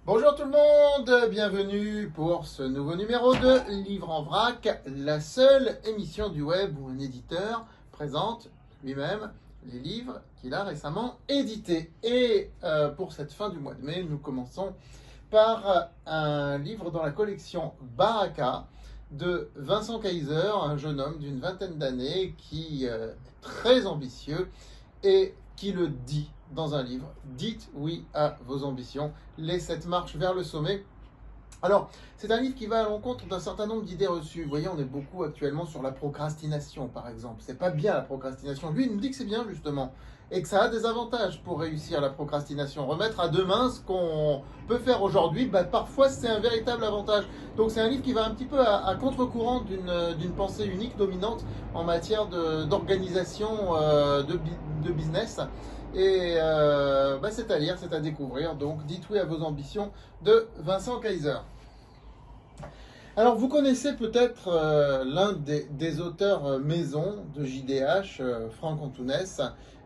Bonjour tout le monde, bienvenue pour ce nouveau numéro de Livre en vrac, la seule émission du web où un éditeur présente lui-même les livres qu'il a récemment édités. Et pour cette fin du mois de mai, nous commençons par un livre dans la collection Baraka de Vincent Kaiser, un jeune homme d'une vingtaine d'années qui est très ambitieux et qui le dit dans un livre. Dites oui à vos ambitions, les 7 marches vers le sommet. Alors, c'est un livre qui va à l'encontre d'un certain nombre d'idées reçues. Vous voyez, on est beaucoup actuellement sur la procrastination, par exemple. C'est pas bien la procrastination. Lui, il nous dit que c'est bien, justement, et que ça a des avantages pour réussir la procrastination. Remettre à demain ce qu'on peut faire aujourd'hui, parfois c'est un véritable avantage. Donc c'est un livre qui va un petit peu à contre-courant d'une pensée unique, dominante en matière d'organisation de business. Et c'est à lire, c'est à découvrir. Donc dites oui à vos ambitions de Vincent Kaiser. Alors vous connaissez peut-être l'un des auteurs maison de JDH, Franck Antounès.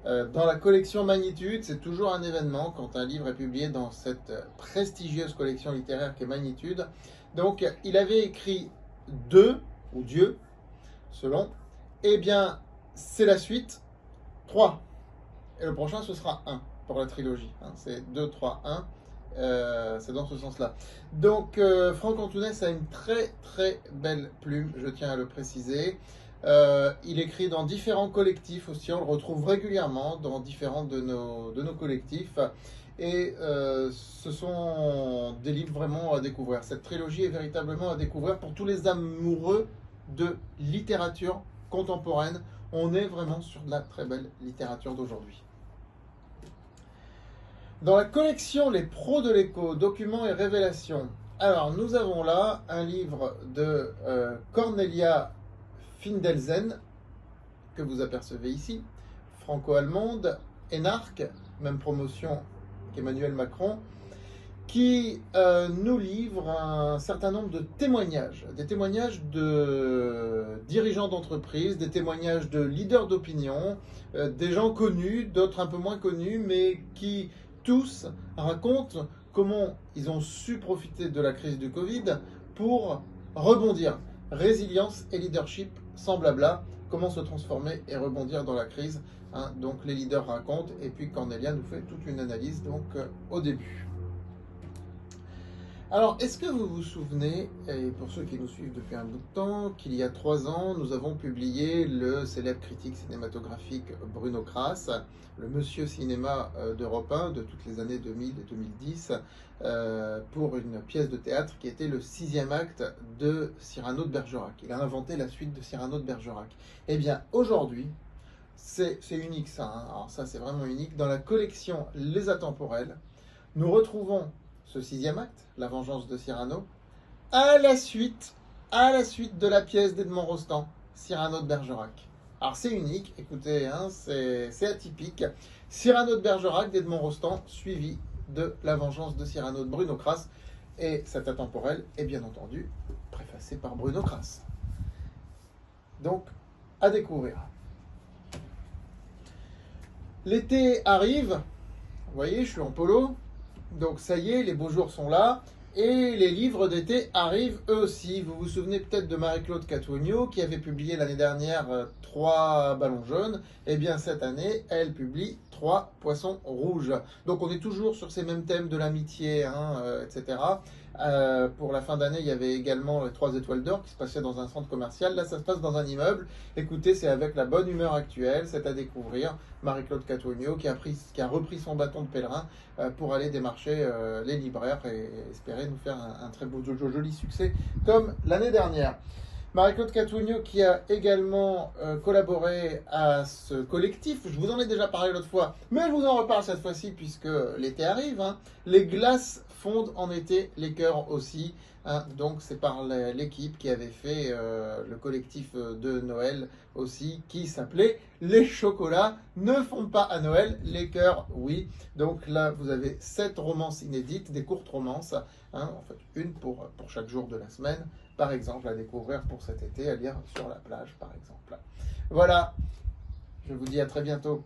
Dans la collection Magnitude, c'est toujours un événement quand un livre est publié dans cette prestigieuse collection littéraire qu'est Magnitude. Donc il avait écrit Deux, ou Dieu, selon. Eh bien, c'est la suite, 3. Et le prochain, ce sera 1 pour la trilogie. C'est 2, 3, 1. C'est dans ce sens-là. Donc, Franck Antounès a une très très belle plume, je tiens à le préciser. Il écrit dans différents collectifs aussi, on le retrouve régulièrement dans différents de nos collectifs. Et ce sont des livres vraiment à découvrir. Cette trilogie est véritablement à découvrir pour tous les amoureux de littérature contemporaine. On est vraiment sur de la très belle littérature d'aujourd'hui. Dans la collection Les Pros de l'écho, documents et révélations, alors nous avons là un livre de Cornelia Findelsen, que vous apercevez ici, franco-allemande, énarque, même promotion qu'Emmanuel Macron, qui nous livre un certain nombre de témoignages, des témoignages de dirigeants d'entreprise, des témoignages de leaders d'opinion, des gens connus, d'autres un peu moins connus, mais qui tous racontent comment ils ont su profiter de la crise du Covid pour rebondir. Résilience et leadership sans blabla, comment se transformer et rebondir dans la crise. Donc les leaders racontent et puis Cornelia nous fait toute une analyse au début. Alors, est-ce que vous vous souvenez, et pour ceux qui nous suivent depuis un bout de temps, qu'il y a 3 ans, nous avons publié le célèbre critique cinématographique Bruno Crass, le monsieur cinéma d'Europe 1 de toutes les années 2000 et 2010, pour une pièce de théâtre qui était le 6e acte de Cyrano de Bergerac. Il a inventé la suite de Cyrano de Bergerac. Eh bien, aujourd'hui, c'est unique ça, alors ça c'est vraiment unique, dans la collection Les Atemporels, nous retrouvons ce 6e acte, La vengeance de Cyrano, à la suite de la pièce d'Edmond Rostand, Cyrano de Bergerac. Alors c'est unique, écoutez, c'est atypique. Cyrano de Bergerac d'Edmond Rostand, suivi de La vengeance de Cyrano de Bruno Crass. Et cet atemporel est bien entendu préfacé par Bruno Crass. Donc, à découvrir. L'été arrive, vous voyez, je suis en polo. Donc ça y est, les beaux jours sont là et les livres d'été arrivent eux aussi. Vous vous souvenez peut-être de Marie-Claude Catuogno qui avait publié l'année dernière 3 ballons jaunes. Eh bien cette année, elle publie 3 poissons rouges. Donc on est toujours sur ces mêmes thèmes de l'amitié, etc. Pour la fin d'année, il y avait également les 3 étoiles d'or qui se passaient dans un centre commercial. Là, ça se passe dans un immeuble. Écoutez, c'est avec la bonne humeur actuelle, c'est à découvrir. Marie-Claude Catuogno qui a repris son bâton de pèlerin pour aller démarcher les libraires et espérer nous faire un très beau, joli succès comme l'année dernière. Marie-Claude Catuogno qui a également collaboré à ce collectif. Je vous en ai déjà parlé l'autre fois, mais je vous en reparle cette fois-ci puisque l'été arrive. Les glaces fondent en été, les cœurs aussi. Donc c'est par l'équipe qui avait fait le collectif de Noël aussi, qui s'appelait Les chocolats ne fondent pas à Noël, les cœurs oui. Donc là vous avez 7 romances inédites, des courtes romances, en fait une pour chaque jour de la semaine, par exemple, à découvrir pour cet été, à lire sur la plage par exemple. Voilà, je vous dis à très bientôt.